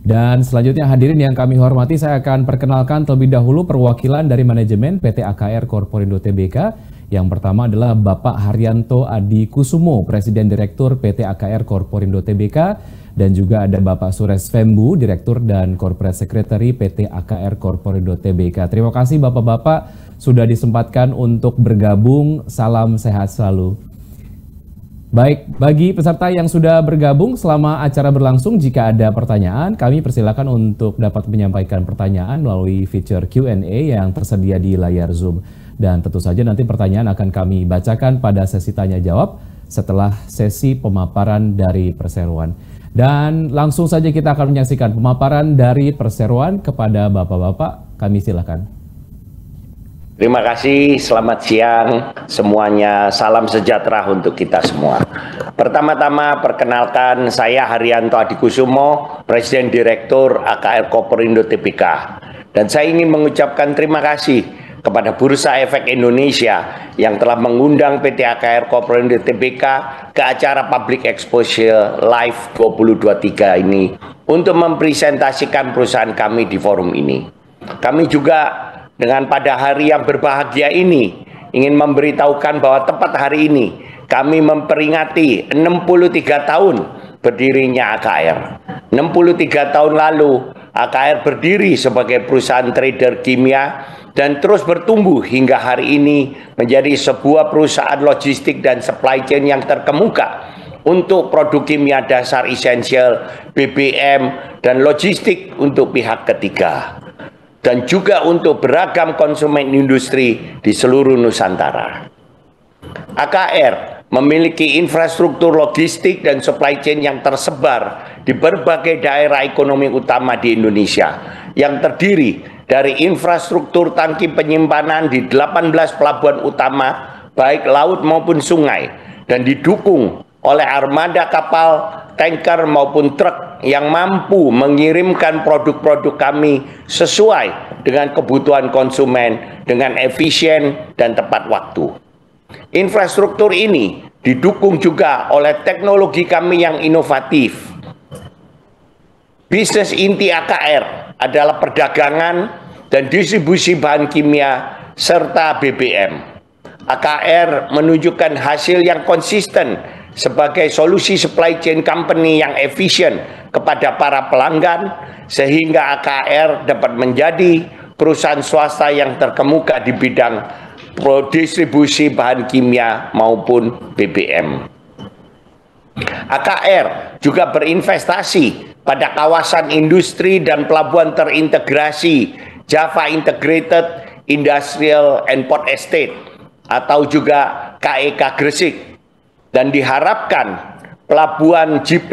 Dan selanjutnya hadirin yang kami hormati, saya akan perkenalkan terlebih dahulu perwakilan dari manajemen PT AKR Corporindo Tbk. Yang pertama adalah Bapak Haryanto Adi Kusumo, Presiden Direktur PT AKR Corporindo Tbk. Dan juga ada Bapak Suresh Vembu, Direktur dan Corporate Secretary PT AKR Corporindo Tbk. Terima kasih Bapak-Bapak sudah disempatkan untuk bergabung. Salam sehat selalu. Baik, bagi peserta yang sudah bergabung selama acara berlangsung, jika ada pertanyaan, kami persilakan untuk dapat menyampaikan pertanyaan melalui fitur Q&A yang tersedia di layar Zoom. Dan tentu saja nanti pertanyaan akan kami bacakan pada sesi tanya-jawab setelah sesi pemaparan dari perseroan. Dan langsung saja kita akan menyaksikan pemaparan dari perseroan kepada Bapak-Bapak. Kami silakan. Terima kasih, selamat siang semuanya, salam sejahtera untuk kita semua. Pertama-tama perkenalkan, saya Haryanto Adi Kusumo, Presiden Direktur AKR Corporindo Tbk. Dan saya ingin mengucapkan terima kasih kepada Bursa Efek Indonesia yang telah mengundang PT AKR Corporindo Tbk ke acara Public Exposure Live 2023 ini untuk mempresentasikan perusahaan kami di forum ini. Kami juga dengan pada hari yang berbahagia ini ingin memberitahukan bahwa tepat hari ini kami memperingati 63 tahun berdirinya AKR. 63 tahun lalu AKR berdiri sebagai perusahaan trader kimia dan terus bertumbuh hingga hari ini menjadi sebuah perusahaan logistik dan supply chain yang terkemuka untuk produk kimia dasar esensial, BBM, dan logistik untuk pihak ketiga. Dan juga untuk beragam konsumen industri di seluruh Nusantara. AKR memiliki infrastruktur logistik dan supply chain yang tersebar di berbagai daerah ekonomi utama di Indonesia, yang terdiri dari infrastruktur tangki penyimpanan di 18 pelabuhan utama, baik laut maupun sungai, dan didukung oleh armada kapal, tanker maupun truk yang mampu mengirimkan produk-produk kami sesuai dengan kebutuhan konsumen dengan efisien dan tepat waktu. Infrastruktur ini didukung juga oleh teknologi kami yang inovatif. Bisnis inti AKR adalah perdagangan dan distribusi bahan kimia serta BBM. AKR menunjukkan hasil yang konsisten sebagai solusi supply chain company yang efisien kepada para pelanggan, sehingga AKR dapat menjadi perusahaan swasta yang terkemuka di bidang distribusi bahan kimia maupun BBM. AKR juga berinvestasi pada kawasan industri dan pelabuhan terintegrasi Java Integrated Industrial and Port Estate atau juga KEK Gresik. Dan diharapkan pelabuhan JP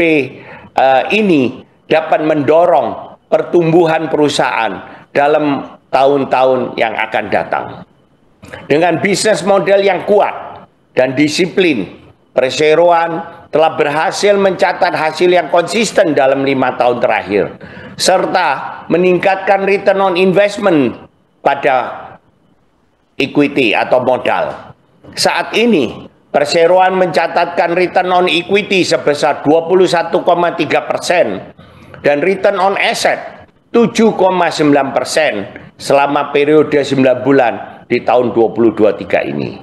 ini dapat mendorong pertumbuhan perusahaan dalam tahun-tahun yang akan datang. Dengan bisnis model yang kuat dan disiplin, perseroan telah berhasil mencatat hasil yang konsisten dalam 5 tahun terakhir, serta meningkatkan return on investment pada equity atau modal. Saat ini, perseroan mencatatkan return on equity sebesar 21,3% dan return on asset 7,9% selama periode 9 bulan di tahun 2023 ini.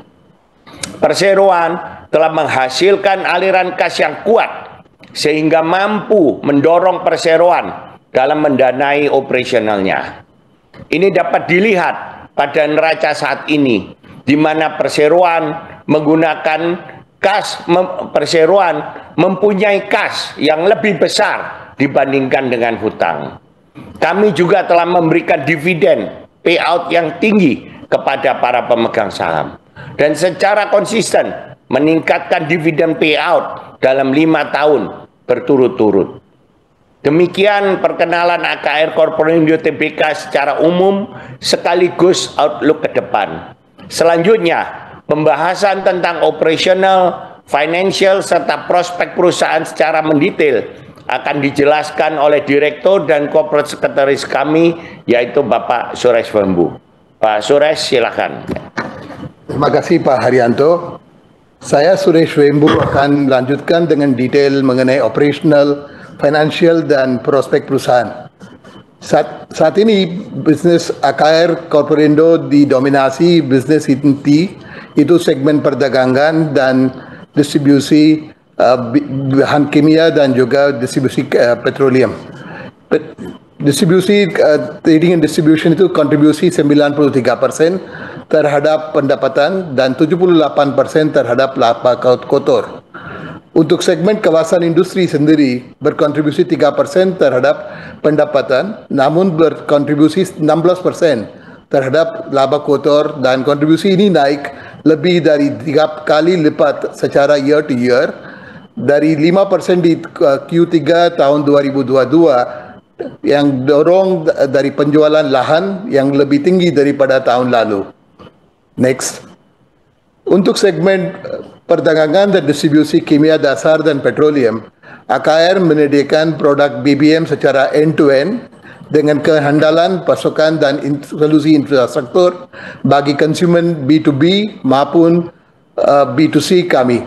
Perseroan telah menghasilkan aliran kas yang kuat sehingga mampu mendorong perseroan dalam mendanai operasionalnya. Ini dapat dilihat pada neraca saat ini, di mana perseroan menggunakan kas, perseroan mempunyai kas yang lebih besar dibandingkan dengan hutang. Kami juga telah memberikan dividen payout yang tinggi kepada para pemegang saham dan secara konsisten meningkatkan dividen payout dalam 5 tahun berturut-turut. Demikian perkenalan AKR Corporindo Tbk secara umum sekaligus outlook ke depan. Selanjutnya, pembahasan tentang operational, financial, serta prospek perusahaan secara mendetail akan dijelaskan oleh Direktur dan Corporate Secretaries kami, yaitu Bapak Suresh Vembu. Pak Suresh, silakan. Terima kasih Pak Haryanto. Saya Suresh Vembu akan melanjutkan dengan detail mengenai operational, finansial dan prospek perusahaan. Saat ini bisnis AKR Corporindo didominasi bisnis inti, itu segmen perdagangan dan distribusi bahan kimia dan juga distribusi petroleum. Distribusi trading and distribution itu kontribusi 93% terhadap pendapatan dan 78% terhadap laba kotor. Untuk segmen kawasan industri sendiri berkontribusi 3% terhadap pendapatan, namun berkontribusi 16% terhadap laba kotor, dan kontribusi ini naik lebih dari 3 kali lipat secara year to year, dari 5% di Q3 tahun 2022 yang dorong dari penjualan lahan yang lebih tinggi daripada tahun lalu. Next. Untuk segmen perdagangan dan distribusi kimia dasar dan petroleum, AKR menyediakan produk BBM secara end-to-end dengan kehandalan pasokan dan solusi infrastruktur bagi konsumen B2B maupun B2C kami.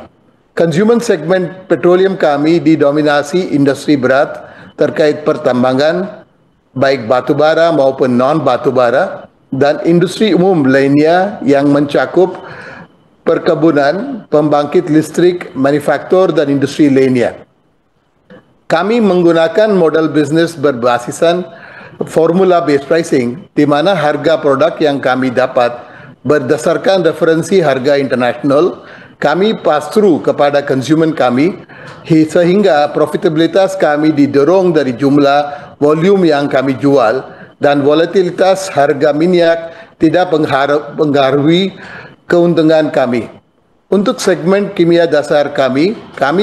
Konsumen segmen petroleum kami didominasi industri berat terkait pertambangan, baik batubara maupun non-batubara, dan industri umum lainnya yang mencakup perkebunan, pembangkit listrik, manufaktur, dan industri lainnya. Kami menggunakan model bisnis berbasisan formula based pricing, di mana harga produk yang kami dapat berdasarkan referensi harga internasional, kami pass through kepada konsumen kami, sehingga profitabilitas kami didorong dari jumlah volume yang kami jual, dan volatilitas harga minyak tidak mengaruhi keuntungan kami. Untuk segmen kimia dasar kami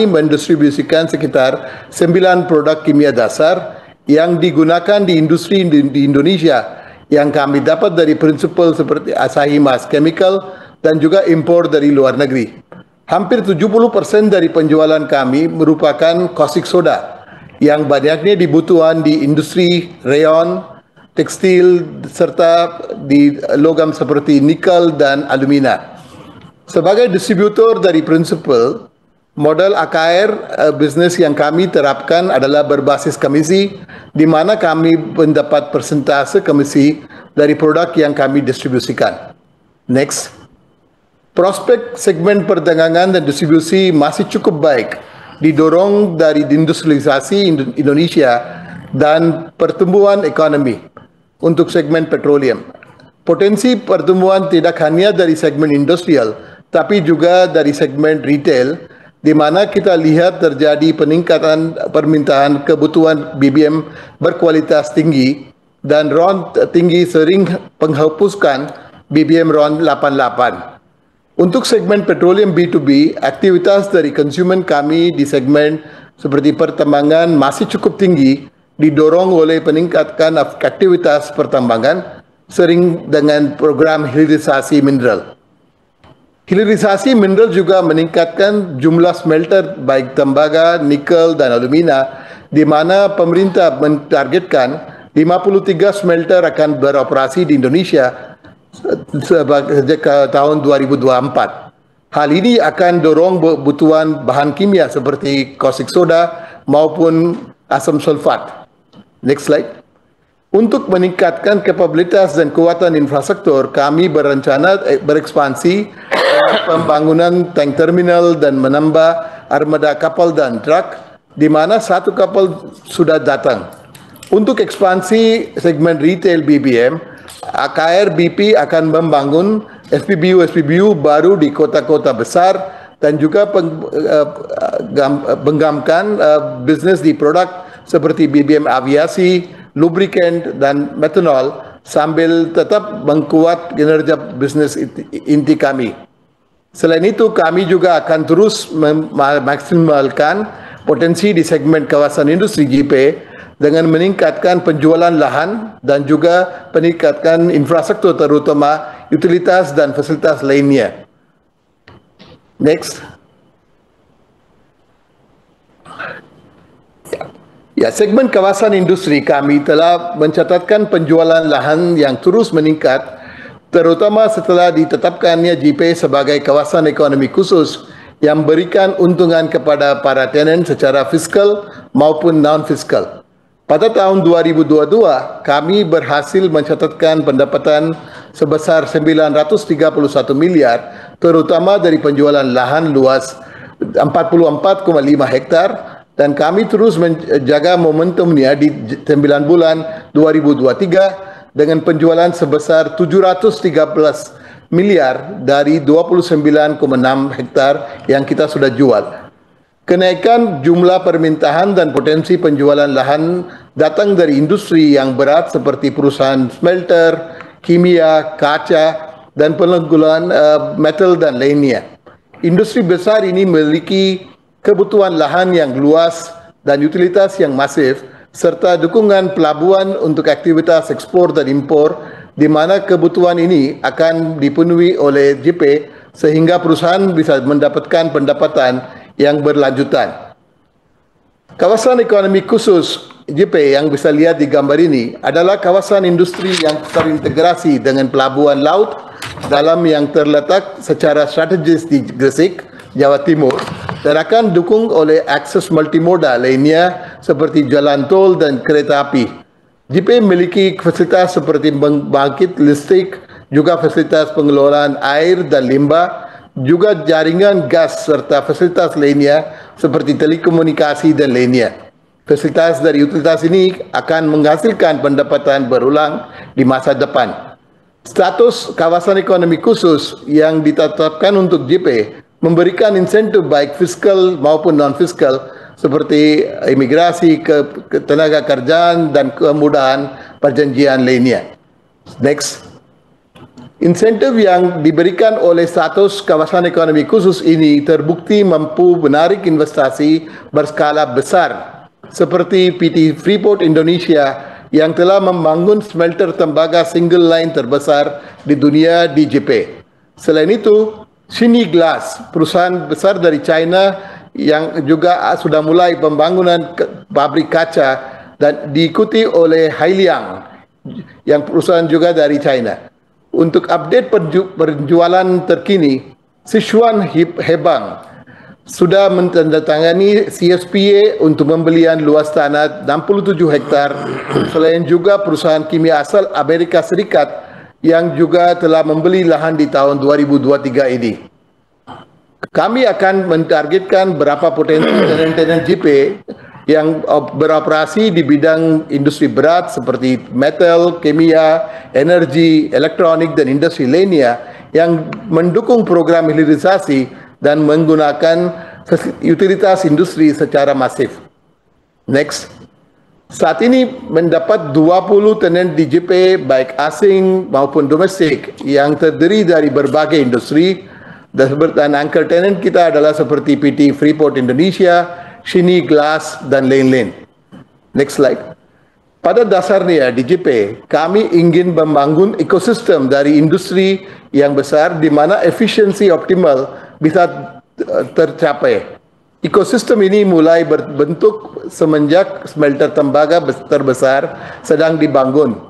mendistribusikan sekitar 9 produk kimia dasar yang digunakan di industri di Indonesia, yang kami dapat dari prinsipal seperti Asahi Mas Chemical dan juga impor dari luar negeri. Hampir 70% dari penjualan kami merupakan caustic soda yang banyaknya dibutuhkan di industri rayon, tekstil, serta di logam seperti nikel dan alumina. Sebagai distributor dari prinsipal, model AKR bisnis yang kami terapkan adalah berbasis komisi, di mana kami mendapat persentase komisi dari produk yang kami distribusikan. Next. Prospek segmen perdagangan dan distribusi masih cukup baik, didorong dari industrialisasi Indonesia dan pertumbuhan ekonomi. Untuk segmen petroleum, potensi pertumbuhan tidak hanya dari segmen industrial, tapi juga dari segmen retail, di mana kita lihat terjadi peningkatan permintaan kebutuhan BBM berkualitas tinggi, dan RON tinggi sering menghapuskan BBM RON 88. Untuk segmen petroleum B2B, aktivitas dari konsumen kami di segmen seperti pertambangan masih cukup tinggi, didorong oleh peningkatan aktivitas pertambangan, sering dengan program hilirisasi mineral. Hilirisasi mineral juga meningkatkan jumlah smelter baik tembaga, nikel, dan alumina, di mana pemerintah mentargetkan 53 smelter akan beroperasi di Indonesia sejak tahun 2024. Hal ini akan dorong kebutuhan bahan kimia seperti caustic soda maupun asam sulfat. Next slide. Untuk meningkatkan kapabilitas dan kekuatan infrastruktur, kami berencana berekspansi pembangunan tank terminal dan menambah armada kapal dan truk, di mana 1 kapal sudah datang. Untuk ekspansi segmen retail BBM, AKR BP akan membangun SPBU baru di kota-kota besar dan juga mengembangkan bisnis di produk seperti BBM aviasi, lubricant, dan methanol sambil tetap mengkuat kinerja bisnis inti kami. Selain itu, kami juga akan terus memaksimalkan potensi di segmen kawasan industri JP dengan meningkatkan penjualan lahan dan juga meningkatkan infrastruktur terutama utilitas dan fasilitas lainnya. Next. Ya, segmen kawasan industri kami telah mencatatkan penjualan lahan yang terus meningkat, terutama setelah ditetapkannya JP sebagai kawasan ekonomi khusus yang berikan untungan kepada para tenant secara fiskal maupun non-fiskal. Pada tahun 2022, kami berhasil mencatatkan pendapatan sebesar 931 miliar, terutama dari penjualan lahan luas 44,5 hektar, dan kami terus menjaga momentumnya di 9 bulan 2023 dengan penjualan sebesar 713 miliar dari 29,6 hektar yang kita sudah jual. Kenaikan jumlah permintaan dan potensi penjualan lahan datang dari industri yang berat seperti perusahaan smelter, kimia, kaca, dan penggunaan metal dan lainnya. Industri besar ini memiliki kebutuhan lahan yang luas dan utilitas yang masif, serta dukungan pelabuhan untuk aktivitas ekspor dan impor, di mana kebutuhan ini akan dipenuhi oleh JP sehingga perusahaan bisa mendapatkan pendapatan yang berlanjutan. Kawasan ekonomi khusus JP yang bisa lihat di gambar ini adalah kawasan industri yang terintegrasi dengan pelabuhan laut dalam yang terletak secara strategis di Gresik, Jawa Timur, dan akan didukung oleh akses multimoda lainnya seperti jalan tol dan kereta api. JP memiliki fasilitas seperti pembangkit listrik, juga fasilitas pengelolaan air dan limbah, juga jaringan gas serta fasilitas lainnya seperti telekomunikasi dan lainnya. Fasilitas dari utilitas ini akan menghasilkan pendapatan berulang di masa depan. Status kawasan ekonomi khusus yang ditetapkan untuk JP memberikan insentif baik fiskal maupun non-fiskal seperti imigrasi, tenaga kerjaan, dan kemudahan perjanjian lainnya. Next. Insentif yang diberikan oleh status kawasan ekonomi khusus ini terbukti mampu menarik investasi berskala besar seperti PT Freeport Indonesia yang telah membangun smelter tembaga single line terbesar di dunia di JP. Selain itu, Xinyi Glass, perusahaan besar dari China yang juga sudah mulai pembangunan pabrik kaca dan diikuti oleh Hailiang yang perusahaan juga dari China. Untuk update penjualan terkini, Sichuan Hebang sudah menandatangani CSPA untuk pembelian luas tanah 67 hektar, selain juga perusahaan kimia asal Amerika Serikat yang juga telah membeli lahan di tahun 2023 ini. Kami akan mentargetkan berapa potensi tenant-tenant JP yang beroperasi di bidang industri berat seperti metal, kimia, energi, elektronik, dan industri lainnya yang mendukung program hilirisasi dan menggunakan utilitas industri secara masif. Next. Saat ini mendapat 20 tenant di JP baik asing maupun domestik yang terdiri dari berbagai industri, dan anchor tenant kita adalah seperti PT Freeport Indonesia, Xinyi Glass, dan lain-lain. Next slide. Pada dasarnya di JP, kami ingin membangun ekosistem dari industri yang besar di mana efisiensi optimal bisa tercapai. Ekosistem ini mulai berbentuk semenjak smelter tembaga terbesar sedang dibangun.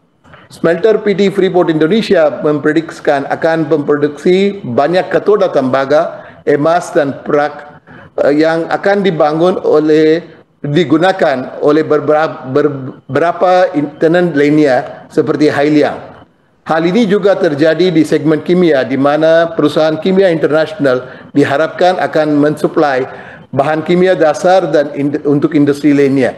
Smelter PT Freeport Indonesia memprediksikan akan memproduksi banyak katoda tembaga, emas, dan perak yang akan digunakan oleh beberapa tenant lainnya seperti Hailiang. Hal ini juga terjadi di segmen kimia di mana perusahaan kimia internasional diharapkan akan mensuplai bahan kimia dasar dan untuk industri lainnya.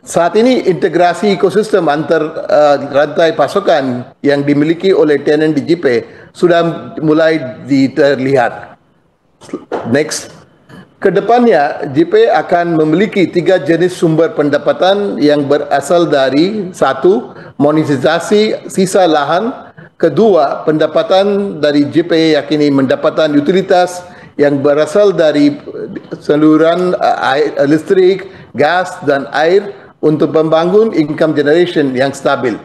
Saat ini integrasi ekosistem antar rantai pasokan yang dimiliki oleh tenant di JP sudah mulai terlihat. Next. Kedepannya, JP akan memiliki 3 jenis sumber pendapatan yang berasal dari 1. Monetisasi sisa lahan. 2. Pendapatan dari JP yakni pendapatan utilitas yang berasal dari saluran listrik, gas, dan air untuk membangun income generation yang stabil.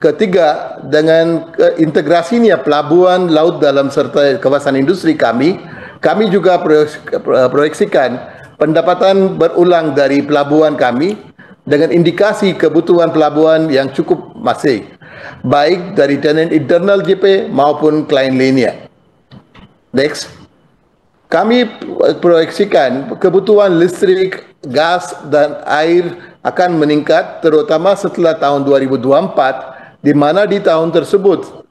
3. Dengan integrasinya pelabuhan laut dalam serta kawasan industri kami juga proyeksikan pendapatan berulang dari pelabuhan kami dengan indikasi kebutuhan pelabuhan yang cukup masif, baik dari tenant internal JP maupun klien lainnya. Next. Kami proyeksikan kebutuhan listrik, gas, dan air akan meningkat terutama setelah tahun 2024, di mana di tahun tersebut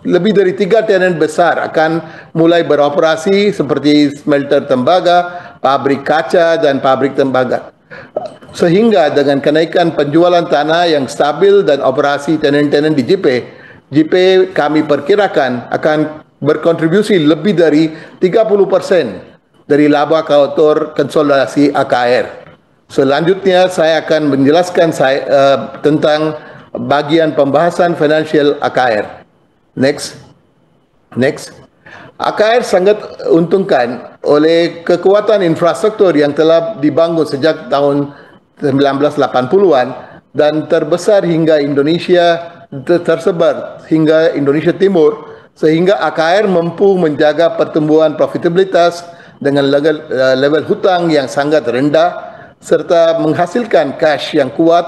lebih dari 3 tenan besar akan mulai beroperasi seperti smelter tembaga, pabrik kaca, dan pabrik tembaga. Sehingga dengan kenaikan penjualan tanah yang stabil dan operasi tenan-tenan di JP kami perkirakan akan berkontribusi lebih dari 30% dari laba kotor konsolidasi AKR. Selanjutnya saya akan menjelaskan tentang bagian pembahasan financial AKR. Next. AKR sangat untungkan oleh kekuatan infrastruktur yang telah dibangun sejak tahun 1980-an dan terbesar hingga Indonesia, tersebar hingga Indonesia Timur, sehingga AKR mampu menjaga pertumbuhan profitabilitas dengan level hutang yang sangat rendah serta menghasilkan cash yang kuat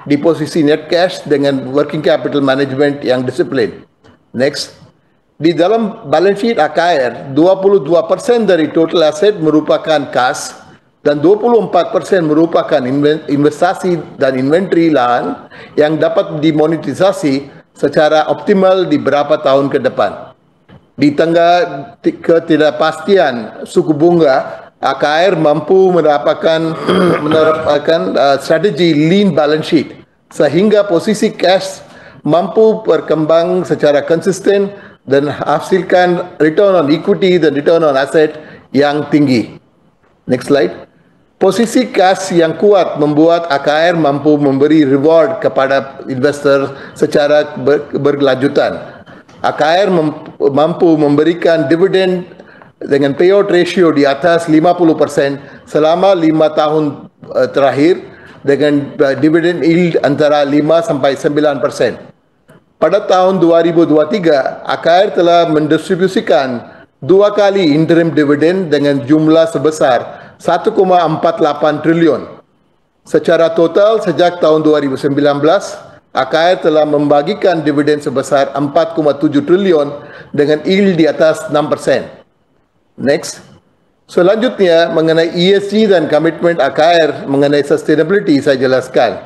di posisi net cash dengan working capital management yang disiplin. Next. Di dalam balance sheet AKR, 22% dari total aset merupakan kas dan 24% merupakan investasi dan inventory lahan yang dapat dimonetisasi secara optimal di beberapa tahun ke depan. Di tengah ketidakpastian suku bunga, AKR mampu menerapkan strategi lean balance sheet sehingga posisi cash mampu berkembang secara konsisten dan hasilkan return on equity dan return on asset yang tinggi. Next slide. Posisi kas yang kuat membuat AKR mampu memberi reward kepada investor secara berkelanjutan. AKR mampu memberikan dividen dengan payout ratio di atas 50% selama 5 tahun terakhir dengan dividen yield antara 5-9%. Pada tahun 2023, AKR telah mendistribusikan 2 kali interim dividen dengan jumlah sebesar 1,48 triliun. Secara total sejak tahun 2019, AKR telah membagikan dividen sebesar 4,7 triliun dengan yield di atas 6%. Next. Selanjutnya mengenai ESG dan komitmen AKR mengenai sustainability saya jelaskan.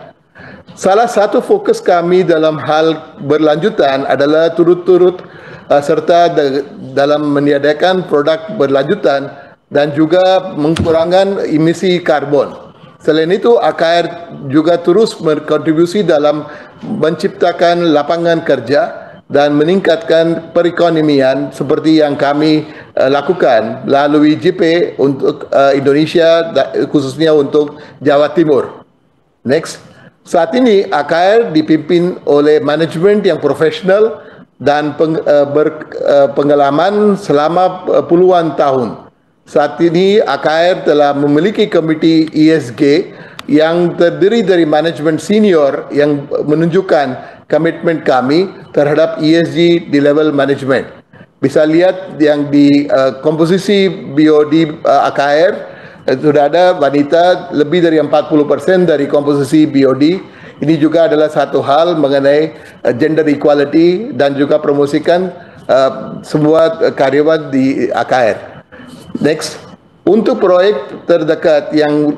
Salah satu fokus kami dalam hal berlanjutan adalah turut-turut serta dalam menyediakan produk berlanjutan dan juga mengurangkan emisi karbon. Selain itu, AKR juga terus berkontribusi dalam menciptakan lapangan kerja dan meningkatkan perekonomian seperti yang kami lakukan melalui JP untuk Indonesia, khususnya untuk Jawa Timur. Next. Saat ini AKR dipimpin oleh manajemen yang profesional dan berpengalaman selama puluhan tahun. Saat ini AKR telah memiliki komite ESG yang terdiri dari manajemen senior yang menunjukkan komitmen kami terhadap ESG di level manajemen. Bisa lihat yang di komposisi BOD AKR sudah ada wanita lebih dari 40% dari komposisi BOD. Ini juga adalah satu hal mengenai gender equality dan juga promosikan semua karyawan di AKR. Next, untuk proyek terdekat yang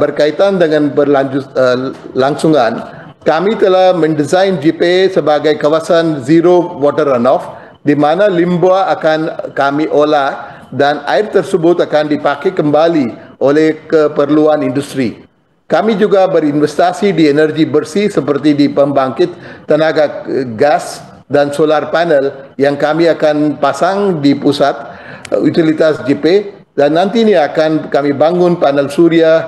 berkaitan dengan berlangsungan, kami telah mendesain JP sebagai kawasan zero water runoff, di mana limbah akan kami olah dan air tersebut akan dipakai kembali oleh keperluan industri. Kami juga berinvestasi di energi bersih seperti di pembangkit tenaga gas dan solar panel yang kami akan pasang di pusat utilitas JP dan nantinya akan kami bangun panel surya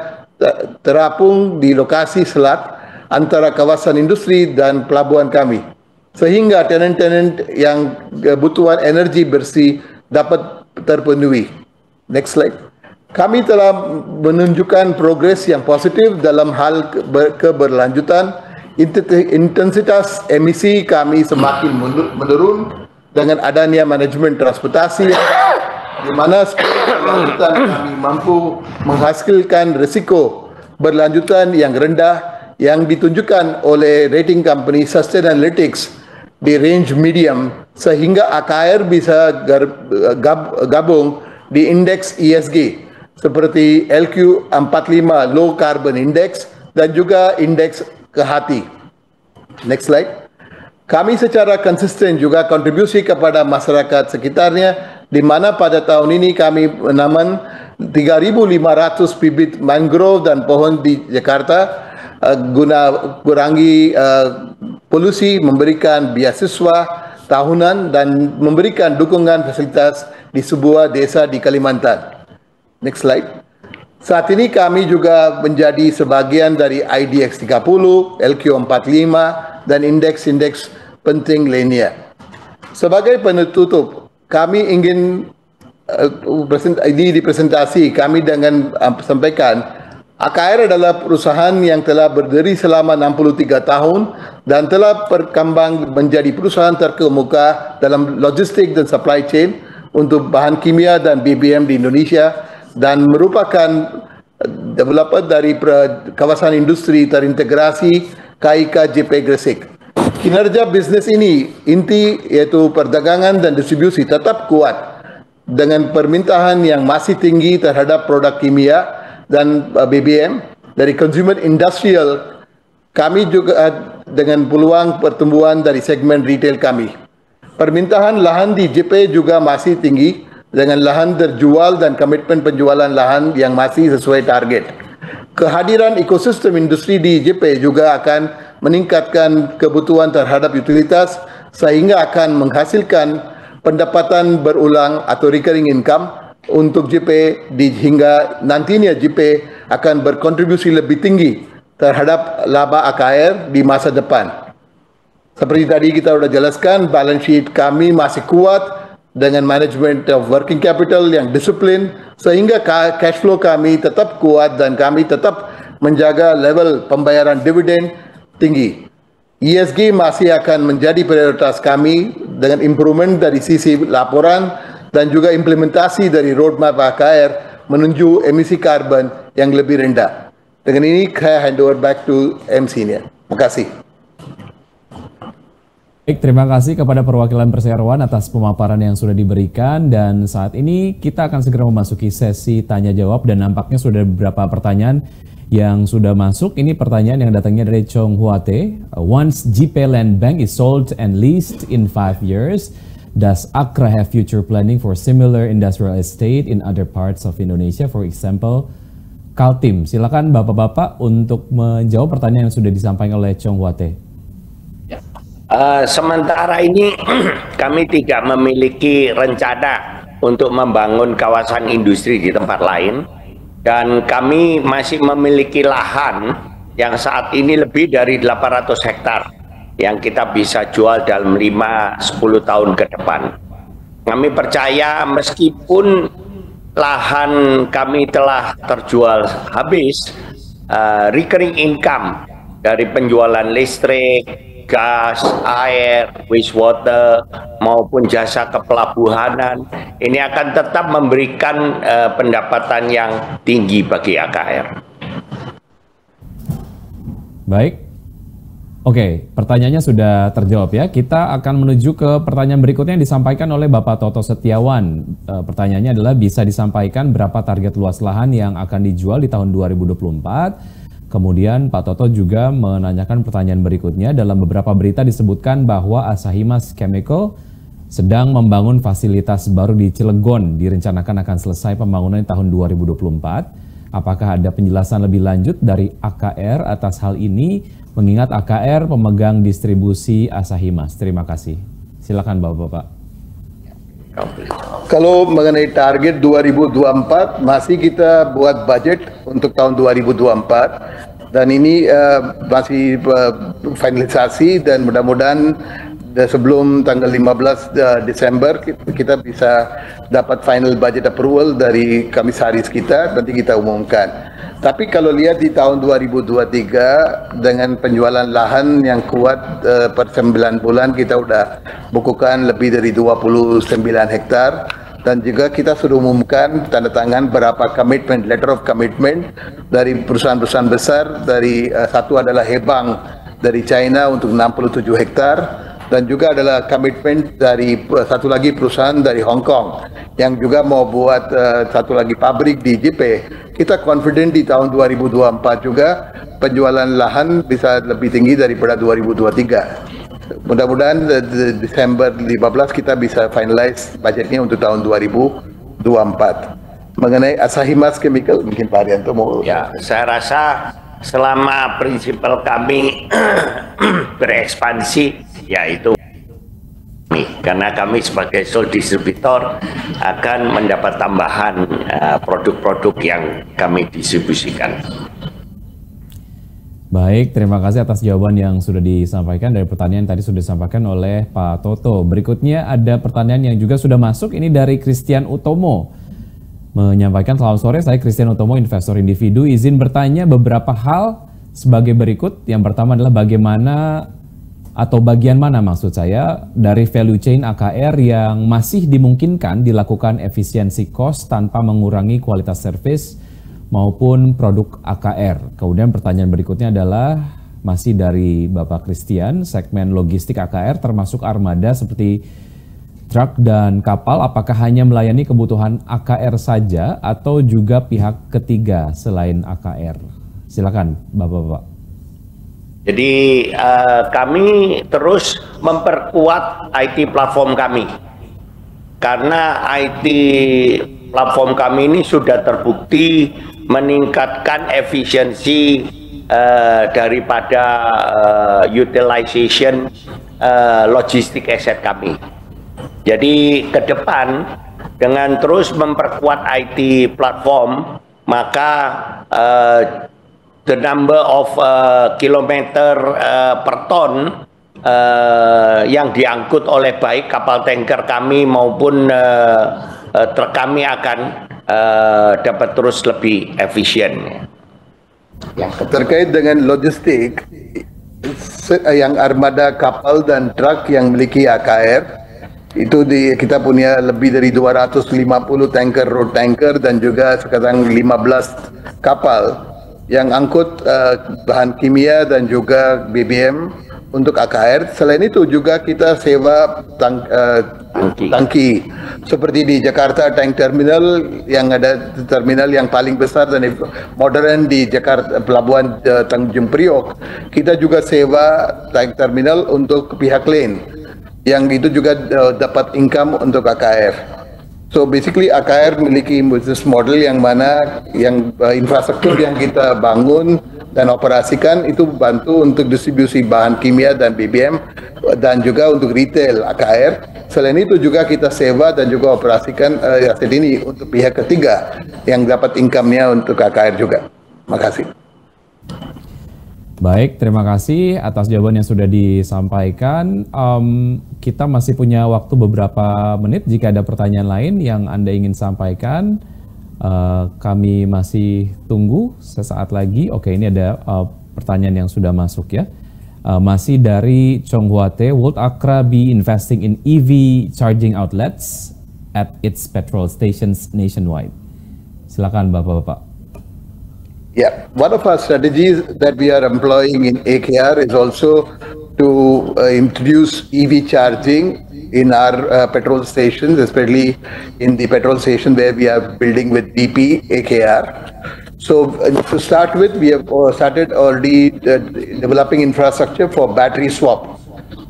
terapung di lokasi selat antara kawasan industri dan pelabuhan kami. Sehingga tenant-tenant yang kebutuhan energi bersih dapat terpenuhi. Next slide. Kami telah menunjukkan progres yang positif dalam hal keberlanjutan. Intensitas emisi kami semakin menurun dengan adanya manajemen transportasi di mana berlanjutan kami mampu menghasilkan risiko berlanjutan yang rendah yang ditunjukkan oleh rating company Sustainalytics di range medium sehingga AKR bisa gabung di indeks ESG seperti LQ45 Low Carbon Index dan juga indeks Kehati. Next slide. Kami secara konsisten juga kontribusi kepada masyarakat sekitarnya, di mana pada tahun ini kami menanam 3.500 bibit mangrove dan pohon di Jakarta guna kurangi polusi, memberikan beasiswa tahunan dan memberikan dukungan fasilitas di sebuah desa di Kalimantan. Next slide. Saat ini kami juga menjadi sebagian dari IDX 30, LQ45 dan indeks-indeks penting lainnya. Sebagai penutup, kami ingin ini dipresentasi kami dengan sampaikan AKR adalah perusahaan yang telah berdiri selama 63 tahun dan telah berkembang menjadi perusahaan terkemuka dalam logistik dan supply chain untuk bahan kimia dan BBM di Indonesia dan merupakan developer dari kawasan industri terintegrasi KIK JP Gresik. Kinerja bisnis ini inti yaitu perdagangan dan distribusi tetap kuat dengan permintaan yang masih tinggi terhadap produk kimia dan BBM dari consumer industrial. Kami juga dengan peluang pertumbuhan dari segmen retail kami. Permintaan lahan di JP juga masih tinggi dengan lahan terjual dan komitmen penjualan lahan yang masih sesuai target. Kehadiran ekosistem industri di JP juga akan meningkatkan kebutuhan terhadap utilitas sehingga akan menghasilkan pendapatan berulang atau recurring income untuk JP hingga nantinya JP akan berkontribusi lebih tinggi terhadap laba AKR di masa depan. Seperti tadi kita sudah jelaskan, balance sheet kami masih kuat dengan management of working capital yang disiplin sehingga cash flow kami tetap kuat dan kami tetap menjaga level pembayaran dividen tinggi. ESG masih akan menjadi prioritas kami dengan improvement dari sisi laporan dan juga implementasi dari roadmap AKR menuju emisi karbon yang lebih rendah. Dengan ini saya hand over back to MC-nya. Terima kasih. Baik, terima kasih kepada perwakilan perseroan atas pemaparan yang sudah diberikan dan saat ini kita akan segera memasuki sesi tanya jawab dan nampaknya sudah ada beberapa pertanyaan yang sudah masuk. Ini pertanyaan yang datangnya dari Chong Huate. Once JP Land Bank is sold and leased in 5 years, does Akra have future planning for similar industrial estate in other parts of Indonesia, for example, Kaltim? Silakan Bapak-Bapak untuk menjawab pertanyaan yang sudah disampaikan oleh Chong Huate. Sementara ini kami tidak memiliki rencana untuk membangun kawasan industri di tempat lain dan kami masih memiliki lahan yang saat ini lebih dari 800 hektar yang kita bisa jual dalam 5-10 tahun ke depan. Kami percaya meskipun lahan kami telah terjual habis, recurring income dari penjualan listrik, gas, air, wastewater, maupun jasa kepelabuhanan ini akan tetap memberikan pendapatan yang tinggi bagi AKR. Baik, oke, pertanyaannya sudah terjawab ya. Kita akan menuju ke pertanyaan berikutnya yang disampaikan oleh Bapak Toto Setiawan. Pertanyaannya adalah bisa disampaikan berapa target luas lahan yang akan dijual di tahun 2024? Kemudian Pak Toto juga menanyakan pertanyaan berikutnya, dalam beberapa berita disebutkan bahwa Asahi Mas Chemical sedang membangun fasilitas baru di Cilegon, direncanakan akan selesai pembangunan di tahun 2024. Apakah ada penjelasan lebih lanjut dari AKR atas hal ini, mengingat AKR pemegang distribusi Asahi Mas? Terima kasih. Silakan Bapak-Bapak. Kalau mengenai target 2024, masih kita buat budget untuk tahun 2024 dan ini masih finalisasi dan mudah-mudahan sebelum tanggal 15 Desember kita bisa dapat final budget approval dari komisaris kita, nanti kita umumkan. Tapi kalau lihat di tahun 2023 dengan penjualan lahan yang kuat per 9 bulan kita udah bukukan lebih dari 29 hektar dan juga kita sudah umumkan tanda tangan berapa komitmen, letter of commitment dari perusahaan-perusahaan besar dari satu adalah Hebang dari China untuk 67 hektar dan juga adalah komitmen dari satu lagi perusahaan dari Hong Kong yang juga mau buat satu lagi pabrik di JP. Kita confident di tahun 2024 juga penjualan lahan bisa lebih tinggi daripada 2023. Mudah-mudahan Desember 15 kita bisa finalize budgetnya untuk tahun 2024. Mengenai Asahi Mas Chemical, mungkin Pak Haryanto mau. Ya, saya rasa selama prinsipal kami berekspansi, yaitu karena kami sebagai sole distributor akan mendapat tambahan produk-produk yang kami distribusikan. Baik, terima kasih atas jawaban yang sudah disampaikan dari pertanyaan yang tadi sudah disampaikan oleh Pak Toto. Berikutnya ada pertanyaan yang juga sudah masuk, ini dari Christian Utomo. Menyampaikan, selamat sore, saya Christian Utomo, investor individu. Izin bertanya beberapa hal sebagai berikut. Yang pertama adalah bagaimana atau bagian mana maksud saya dari value chain AKR yang masih dimungkinkan dilakukan efisiensi cost tanpa mengurangi kualitas service maupun produk AKR. Kemudian pertanyaan berikutnya adalah masih dari Bapak Christian, segmen logistik AKR termasuk armada seperti truk dan kapal, apakah hanya melayani kebutuhan AKR saja atau juga pihak ketiga selain AKR? Silakan Bapak-Bapak. Jadi kami terus memperkuat IT platform kami. Karena IT platform kami ini sudah terbukti meningkatkan efisiensi daripada utilization logistik aset kami. Jadi ke depan dengan terus memperkuat IT platform, maka the number of kilometer per ton yang diangkut oleh baik kapal tanker kami maupun truk kami akan dapat terus lebih efisien. Terkait dengan logistik, yang armada kapal dan truk yang memiliki AKR, itu kita punya lebih dari 250 tanker, road tanker, dan juga sekarang 15 kapal yang angkut bahan kimia dan juga BBM untuk AKR. Selain itu juga kita sewa tangki. Seperti di Jakarta Tank Terminal, yang ada terminal yang paling besar dan modern di Jakarta, Pelabuhan Tanjung Priok. Kita juga sewa tank terminal untuk pihak lain, yang itu juga dapat income untuk AKR. So basically AKR memiliki business model yang mana yang infrastruktur yang kita bangun dan operasikan itu bantu untuk distribusi bahan kimia dan BBM dan juga untuk retail AKR. Selain itu juga kita sewa dan juga operasikan aset ini untuk pihak ketiga yang dapat income-nya untuk AKR juga. Terima kasih. Baik, terima kasih atas jawaban yang sudah disampaikan. Kita masih punya waktu beberapa menit. Jika ada pertanyaan lain yang Anda ingin sampaikan, kami masih tunggu sesaat lagi. Oke, ini ada pertanyaan yang sudah masuk ya. Masih dari Chong Huate, would Akra be investing in EV charging outlets at its petrol stations nationwide? Silakan Bapak-Bapak. Yeah, one of our strategies that we are employing in AKR is also to introduce EV charging in our petrol stations, especially in the petrol station where we are building with BP AKR. So to start with, we have started already developing infrastructure for battery swap,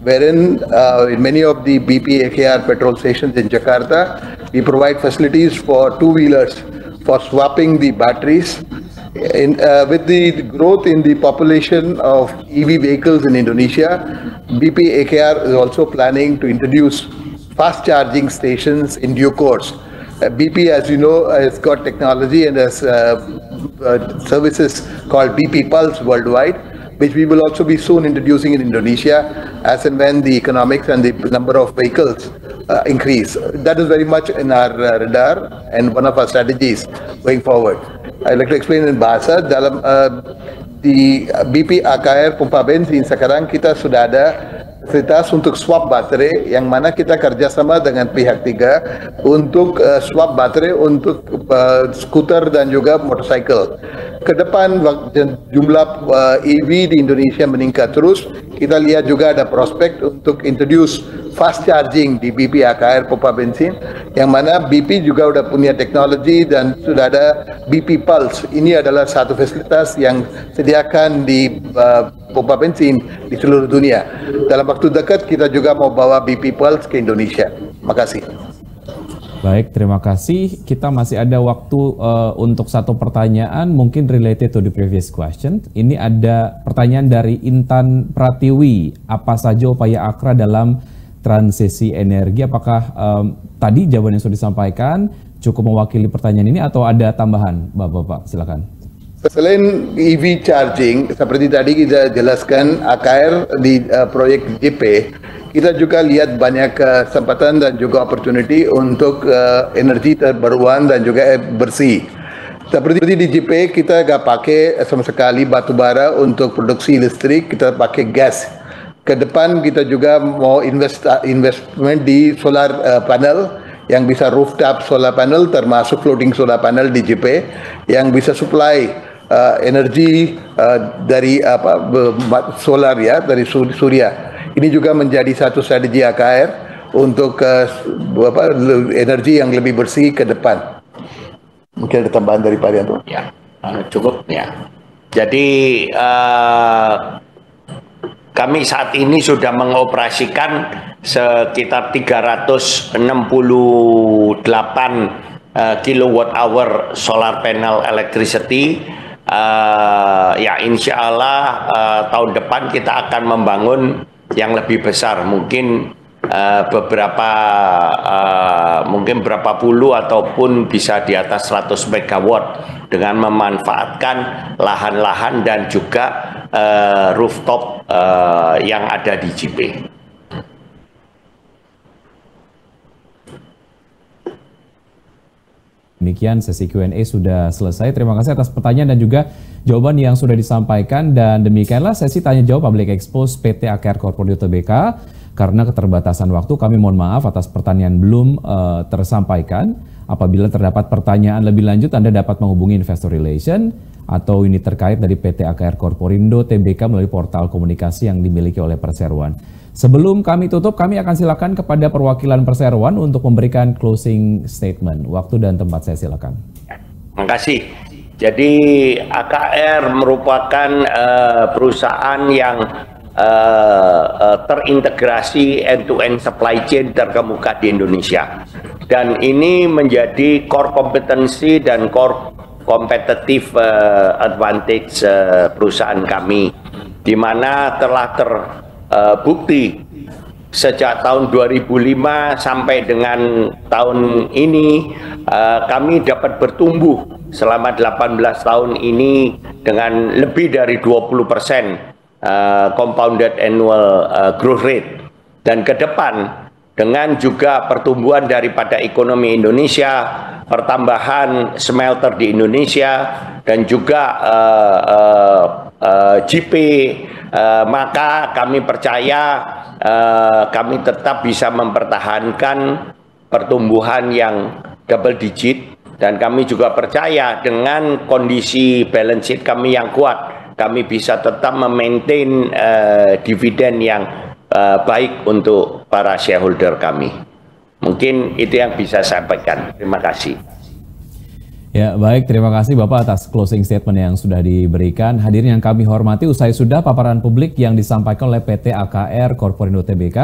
wherein in many of the BP AKR petrol stations in Jakarta, we provide facilities for two-wheelers for swapping the batteries. With the growth in the population of EV vehicles in Indonesia, BP AKR is also planning to introduce fast charging stations in due course. BP, as you know, has got technology and has services called BP Pulse worldwide, which we will also be soon introducing in Indonesia as and when the economics and the number of vehicles increase. That is very much in our radar and one of our strategies going forward. I'd like to explain in bahasa dalam di BP AKR pompa bensin sekarang kita sudah ada fasilitas untuk swap baterai yang mana kita kerjasama dengan pihak tiga untuk swap baterai untuk skuter dan juga motorcycle. Ke depan jumlah EV di Indonesia meningkat terus, kita lihat juga ada prospek untuk introduce fast charging di BP AKR pompa bensin, yang mana BP juga udah punya teknologi dan sudah ada BP Pulse. Ini adalah satu fasilitas yang sediakan di pompa bensin di seluruh dunia. Dalam waktu dekat kita juga mau bawa BP Pulse ke Indonesia. Makasih. Baik, terima kasih. Kita masih ada waktu untuk satu pertanyaan, mungkin related to the previous question. Ini ada pertanyaan dari Intan Pratiwi. Apa saja upaya AKRA dalam transisi energi? Apakah tadi jawaban yang sudah disampaikan cukup mewakili pertanyaan ini atau ada tambahan, Bapak-Bapak? Silakan. Selain EV charging, seperti tadi kita jelaskan AKR di proyek JP, kita juga lihat banyak kesempatan dan juga opportunity untuk energi terbarukan dan juga bersih. Seperti di JP kita nggak pakai sama sekali batu bara untuk produksi listrik, kita pakai gas. Ke depan kita juga mau investment di solar panel yang bisa rooftop solar panel termasuk floating solar panel di JP yang bisa supply energi dari solar ya, dari surya. Ini juga menjadi satu strategi AKR untuk energi yang lebih bersih ke depan. Mungkin ada tambahan dari Pak Rianto? Ya, cukup ya. Jadi kami saat ini sudah mengoperasikan sekitar 368 kilowatt-hour solar panel electricity. Ya insya Allah tahun depan kita akan membangun yang lebih besar, mungkin mungkin berapa puluh ataupun bisa di atas 100 megawatt dengan memanfaatkan lahan-lahan dan juga rooftop yang ada di JP. Demikian sesi Q&A sudah selesai. Terima kasih atas pertanyaan dan juga jawaban yang sudah disampaikan. Dan demikianlah sesi tanya jawab Public Expose PT AKR Corporindoto Tbk. Karena keterbatasan waktu, kami mohon maaf atas pertanyaan belum tersampaikan. Apabila terdapat pertanyaan lebih lanjut, Anda dapat menghubungi Investor Relation atau unit terkait dari PT AKR Corporindoto Tbk melalui portal komunikasi yang dimiliki oleh Perseroan. Sebelum kami tutup, kami akan silakan kepada perwakilan Perseroan untuk memberikan closing statement. Waktu dan tempat saya silakan. Terima kasih. Jadi AKR merupakan perusahaan yang terintegrasi end-to-end supply chain terkemuka di Indonesia. Dan ini menjadi core kompetensi dan core competitive advantage perusahaan kami, di mana telah terbukti sejak tahun 2005 sampai dengan tahun ini kami dapat bertumbuh selama 18 tahun ini dengan lebih dari 20% compounded annual growth rate. Dan ke depan dengan juga pertumbuhan daripada ekonomi Indonesia, pertambahan smelter di Indonesia dan juga JP, maka kami percaya kami tetap bisa mempertahankan pertumbuhan yang double digit, dan kami juga percaya dengan kondisi balance sheet kami yang kuat, kami bisa tetap memaintain dividen yang baik untuk para shareholder kami. Mungkin itu yang bisa saya sampaikan. Terima kasih. Ya, baik, terima kasih Bapak atas closing statement yang sudah diberikan. Hadirin yang kami hormati, usai sudah paparan publik yang disampaikan oleh PT AKR Corporindoto Tbk.